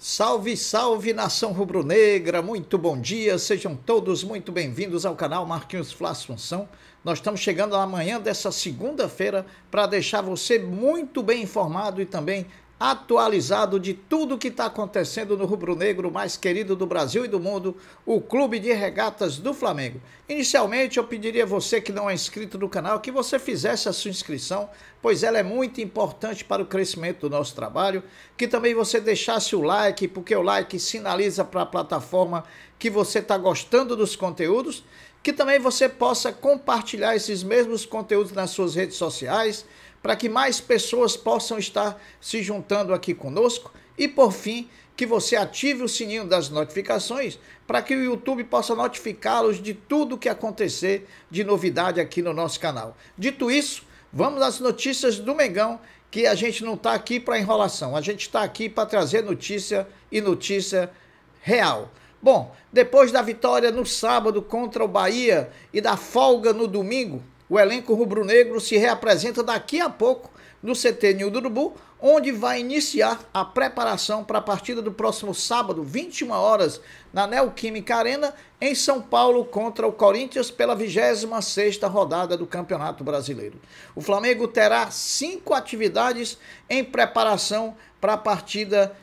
Salve, salve, nação rubro-negra, muito bom dia, sejam todos muito bem-vindos ao canal Marquinhos Fla Assunção. Nós estamos chegando na manhã dessa segunda-feira para deixar você muito bem informado e também atualizado de tudo que está acontecendo no rubro-negro mais querido do Brasil e do mundo, o Clube de Regatas do Flamengo. Inicialmente, eu pediria a você que não é inscrito no canal que você fizesse a sua inscrição, pois ela é muito importante para o crescimento do nosso trabalho, que também você deixasse o like, porque o like sinaliza para a plataforma que você está gostando dos conteúdos, que também você possa compartilhar esses mesmos conteúdos nas suas redes sociais, para que mais pessoas possam estar se juntando aqui conosco e, por fim, que você ative o sininho das notificações para que o YouTube possa notificá-los de tudo que acontecer de novidade aqui no nosso canal. Dito isso, vamos às notícias do Mengão, que a gente não está aqui para enrolação, a gente está aqui para trazer notícia e notícia real. Bom, depois da vitória no sábado contra o Bahia e da folga no domingo, o elenco rubro-negro se reapresenta daqui a pouco no CT Ninho do Urubu, onde vai iniciar a preparação para a partida do próximo sábado, 21 horas, na Neoquímica Arena, em São Paulo, contra o Corinthians, pela 26ª rodada do Campeonato Brasileiro. O Flamengo terá 5 atividades em preparação para a partida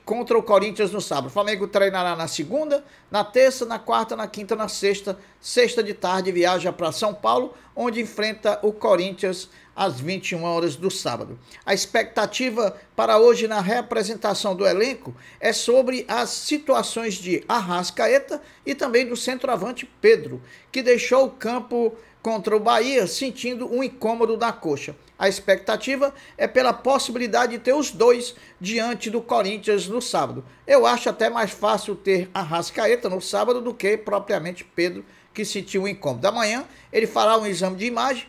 contra o Corinthians no sábado. O Flamengo treinará na segunda, na terça, na quarta, na quinta, na sexta. Sexta de tarde viaja para São Paulo, onde enfrenta o Corinthians às 21 horas do sábado. A expectativa para hoje na reapresentação do elenco é sobre as situações de Arrascaeta e também do centroavante Pedro, que deixou o campo contra o Bahia sentindo um incômodo na coxa. A expectativa é pela possibilidade de ter os dois diante do Corinthians no sábado. Eu acho até mais fácil ter Arrascaeta no sábado do que propriamente Pedro, que sentiu um incômodo. Amanhã ele fará um exame de imagem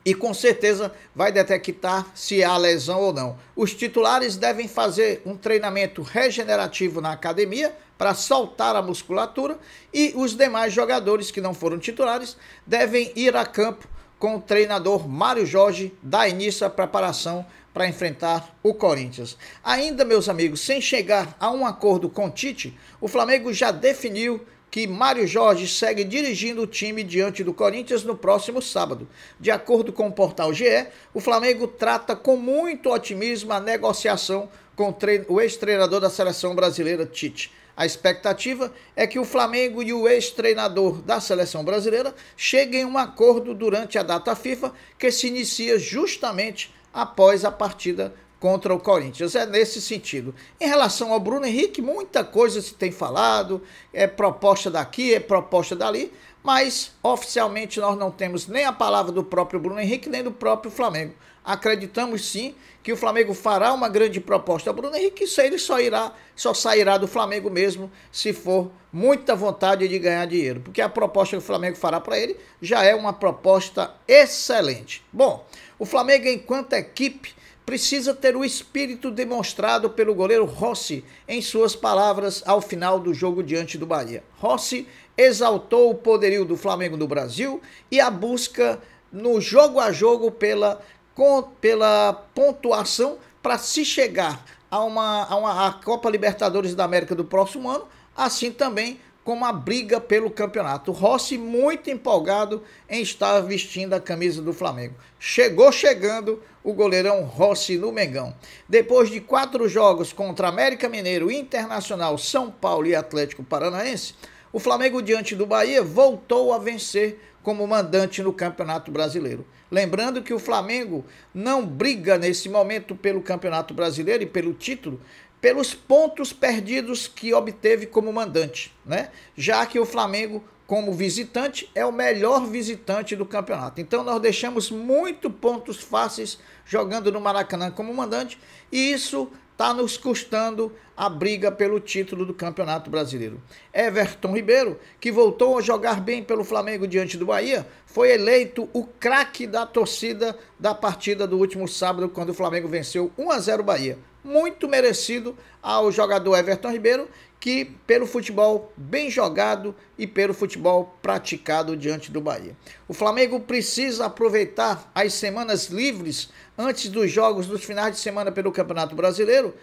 e com certeza vai detectar se há lesão ou não. Os titulares devem fazer um treinamento regenerativo na academia para soltar a musculatura e os demais jogadores que não foram titulares devem ir a campo com o treinador Mário Jorge, dar início à preparação para enfrentar o Corinthians. Ainda, meus amigos, sem chegar a um acordo com Tite, o Flamengo já definiu que Mário Jorge segue dirigindo o time diante do Corinthians no próximo sábado. De acordo com o portal GE, o Flamengo trata com muito otimismo a negociação com o ex-treinador da seleção brasileira, Tite. A expectativa é que o Flamengo e o ex-treinador da seleção brasileira cheguem a um acordo durante a data FIFA, que se inicia justamente após a partida contra o Corinthians. É nesse sentido. Em relação ao Bruno Henrique, muita coisa se tem falado, é proposta daqui, é proposta dali, mas oficialmente nós não temos nem a palavra do próprio Bruno Henrique, nem do próprio Flamengo. Acreditamos sim que o Flamengo fará uma grande proposta ao Bruno Henrique, isso ele só sairá do Flamengo mesmo se for muita vontade de ganhar dinheiro, porque a proposta que o Flamengo fará para ele já é uma proposta excelente. Bom, o Flamengo enquanto equipe precisa ter o espírito demonstrado pelo goleiro Rossi em suas palavras ao final do jogo diante do Bahia. Rossi exaltou o poderio do Flamengo no Brasil e a busca no jogo a jogo pela pontuação para se chegar a Copa Libertadores da América do próximo ano, assim também como a briga pelo campeonato. Rossi muito empolgado em estar vestindo a camisa do Flamengo. Chegando o goleirão Rossi no Mengão. Depois de 4 jogos contra América Mineiro, Internacional, São Paulo e Atlético Paranaense, o Flamengo diante do Bahia voltou a vencer como mandante no Campeonato Brasileiro. Lembrando que o Flamengo não briga nesse momento pelo Campeonato Brasileiro e pelo título, pelos pontos perdidos que obteve como mandante, né? Já que o Flamengo, como visitante, é o melhor visitante do campeonato. Então nós deixamos muitos pontos fáceis jogando no Maracanã como mandante e isso está nos custando a briga pelo título do Campeonato Brasileiro. Everton Ribeiro, que voltou a jogar bem pelo Flamengo diante do Bahia, foi eleito o craque da torcida da partida do último sábado, quando o Flamengo venceu 1-0 o Bahia. Muito merecido ao jogador Everton Ribeiro, que pelo futebol bem jogado e pelo futebol praticado diante do Bahia. O Flamengo precisa aproveitar as semanas livres antes dos jogos dos finais de semana pelo Campeonato Brasileiro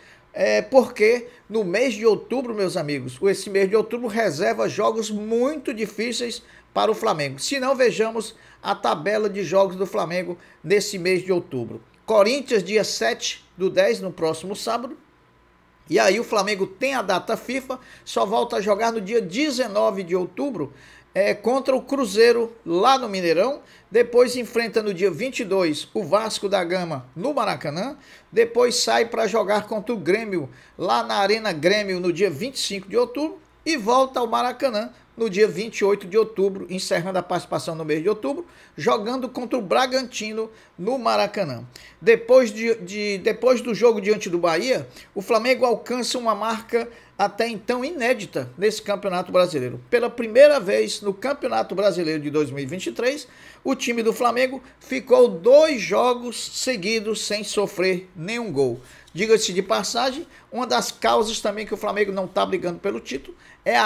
porque no mês de outubro, meus amigos, esse mês de outubro reserva jogos muito difíceis para o Flamengo. Se não, vejamos a tabela de jogos do Flamengo nesse mês de outubro. Corinthians, dia 7/10, no próximo sábado. E aí o Flamengo tem a data FIFA, só volta a jogar no dia 19 de outubro, contra o Cruzeiro lá no Mineirão. Depois enfrenta no dia 22 o Vasco da Gama no Maracanã. Depois sai para jogar contra o Grêmio lá na Arena Grêmio no dia 25 de outubro. E volta ao Maracanã no dia 28 de outubro, encerrando a participação no mês de outubro, jogando contra o Bragantino no Maracanã. Depois do jogo diante do Bahia, o Flamengo alcança uma marca até então inédita nesse Campeonato Brasileiro. Pela primeira vez no Campeonato Brasileiro de 2023, o time do Flamengo ficou 2 jogos seguidos sem sofrer nenhum gol. Diga-se de passagem, uma das causas também que o Flamengo não está brigando pelo título é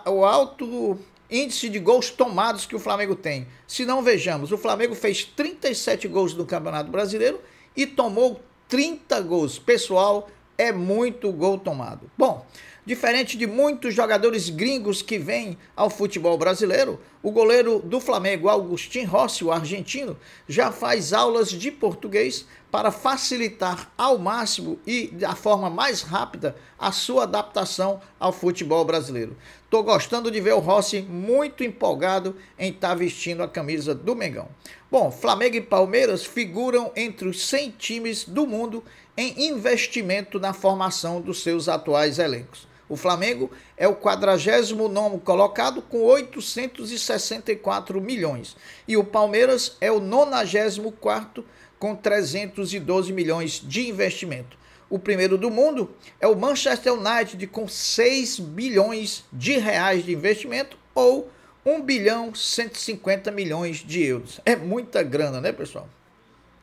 o alto índice de gols tomados que o Flamengo tem. Se não, vejamos, o Flamengo fez 37 gols no Campeonato Brasileiro e tomou 30 gols. Pessoal, é muito gol tomado. Bom, diferente de muitos jogadores gringos que vêm ao futebol brasileiro, o goleiro do Flamengo, Agustín Rossi, o argentino, já faz aulas de português para facilitar ao máximo e da forma mais rápida a sua adaptação ao futebol brasileiro. Estou gostando de ver o Rossi muito empolgado em estar vestindo a camisa do Mengão. Bom, Flamengo e Palmeiras figuram entre os 100 times do mundo em investimento na formação dos seus atuais elencos. O Flamengo é o 49º colocado com 864 milhões e o Palmeiras é o 94º com 312 milhões de investimento. O primeiro do mundo é o Manchester United com 6 bilhões de reais de investimento ou 1 bilhão 150 milhões de euros. É muita grana, né, pessoal?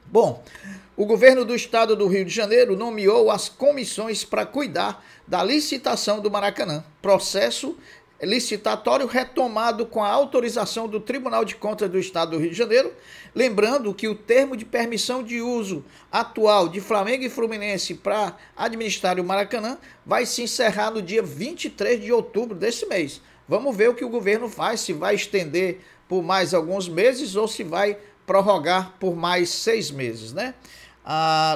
Bom, o governo do estado do Rio de Janeiro nomeou as comissões para cuidar da licitação do Maracanã. Processo licitatório retomado com a autorização do Tribunal de Contas do Estado do Rio de Janeiro, lembrando que o termo de permissão de uso atual de Flamengo e Fluminense para administrar o Maracanã vai se encerrar no dia 23 de outubro desse mês. Vamos ver o que o governo faz, se vai estender por mais alguns meses ou se vai prorrogar por mais 6 meses, né?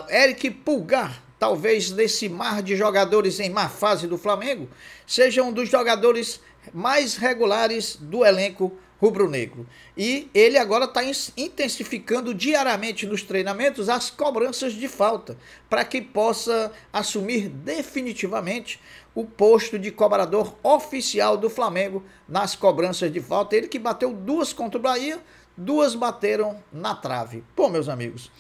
Eric Pulgar, talvez nesse mar de jogadores em má fase do Flamengo, seja um dos jogadores mais regulares do elenco rubro-negro. E ele agora está intensificando diariamente nos treinamentos as cobranças de falta, para que possa assumir definitivamente o posto de cobrador oficial do Flamengo nas cobranças de falta. Ele que bateu 2 contra o Bahia, 2 bateram na trave. Bom, meus amigos,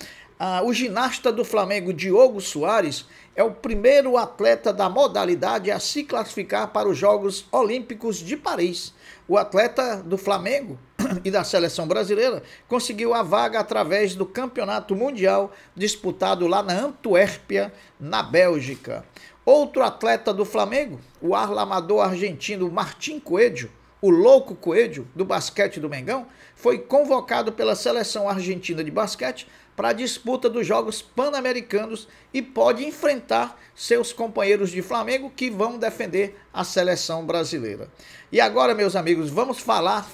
o ginasta do Flamengo, Diogo Soares, é o primeiro atleta da modalidade a se classificar para os Jogos Olímpicos de Paris. O atleta do Flamengo e da seleção brasileira conseguiu a vaga através do Campeonato Mundial disputado lá na Antuérpia, na Bélgica. Outro atleta do Flamengo, o armador argentino Martín Coelho, o Louco Coelho, do basquete do Mengão, foi convocado pela seleção argentina de basquete para a disputa dos Jogos Pan-Americanos e pode enfrentar seus companheiros de Flamengo que vão defender a seleção brasileira. E agora, meus amigos, vamos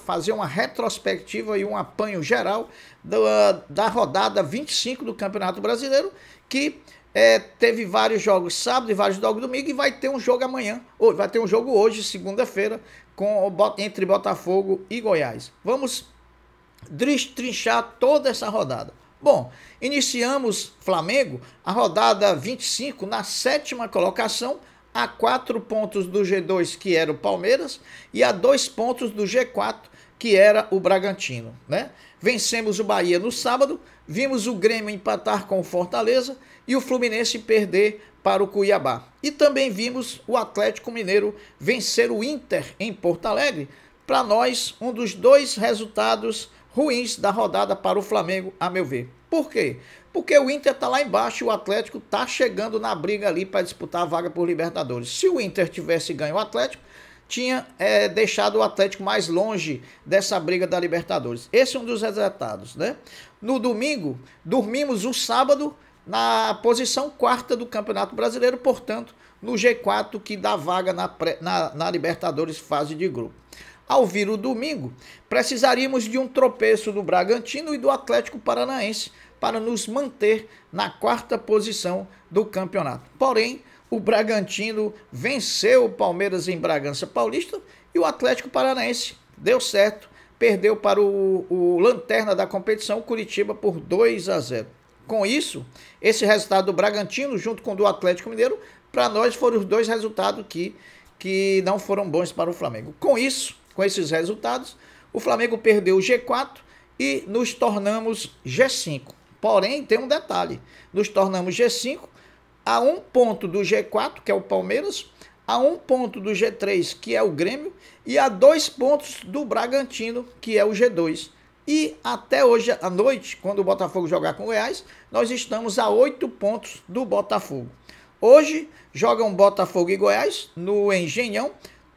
fazer uma retrospectiva e um apanho geral da rodada 25 do Campeonato Brasileiro, que teve vários jogos sábado e vários jogos domingo, e vai ter um jogo amanhã, ou vai ter um jogo hoje, segunda-feira, entre Botafogo e Goiás. Vamos destrinchar toda essa rodada. Bom, iniciamos Flamengo, a rodada 25, na 7ª colocação, a 4 pontos do G2, que era o Palmeiras, e a 2 pontos do G4, que era o Bragantino, né? Vencemos o Bahia no sábado, vimos o Grêmio empatar com o Fortaleza e o Fluminense perder para o Cuiabá. E também vimos o Atlético Mineiro vencer o Inter em Porto Alegre. Para nós, um dos 2 resultados ruins da rodada para o Flamengo, a meu ver. Por quê? Porque o Inter está lá embaixo e o Atlético está chegando na briga ali para disputar a vaga por Libertadores. Se o Inter tivesse ganho o Atlético, tinha deixado o Atlético mais longe dessa briga da Libertadores. Esse é um dos resultados, né? No domingo, dormimos o sábado na posição quarta do Campeonato Brasileiro, portanto, no G4, que dá vaga na Libertadores fase de grupo. Ao vir o domingo, precisaríamos de um tropeço do Bragantino e do Atlético Paranaense para nos manter na quarta posição do campeonato. Porém, o Bragantino venceu o Palmeiras em Bragança Paulista e o Atlético Paranaense deu certo, perdeu para o lanterna da competição, Curitiba, por 2-0. Com isso, esse resultado do Bragantino junto com o do Atlético Mineiro, para nós foram os dois resultados que não foram bons para o Flamengo. Com isso, com esses resultados, o Flamengo perdeu o G4 e nos tornamos G5. Porém, tem um detalhe, nos tornamos G5 a 1 ponto do G4, que é o Palmeiras, a 1 ponto do G3, que é o Grêmio, e a 2 pontos do Bragantino, que é o G2. E até hoje à noite, quando o Botafogo jogar com o Goiás, nós estamos a 8 pontos do Botafogo. Hoje jogam Botafogo e Goiás no Engenhão,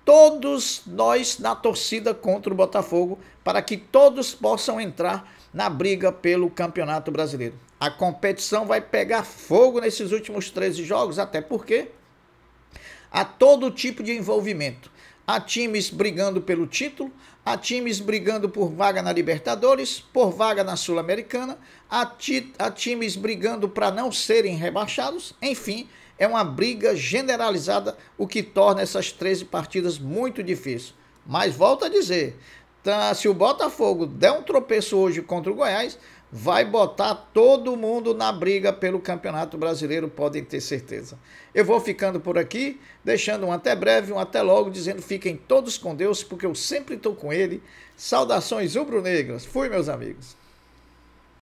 todos nós na torcida contra o Botafogo, para que todos possam entrar na briga pelo Campeonato Brasileiro. A competição vai pegar fogo nesses últimos 13 jogos, até porque há todo tipo de envolvimento. Há times brigando pelo título, há times brigando por vaga na Libertadores, por vaga na Sul-Americana, há times brigando para não serem rebaixados, enfim, é uma briga generalizada, o que torna essas 13 partidas muito difíceis. Mas volto a dizer, se o Botafogo der um tropeço hoje contra o Goiás, vai botar todo mundo na briga pelo Campeonato Brasileiro, podem ter certeza. Eu vou ficando por aqui, deixando um até breve, um até logo, dizendo fiquem todos com Deus, porque eu sempre estou com Ele. Saudações rubro-negras. Fui, meus amigos.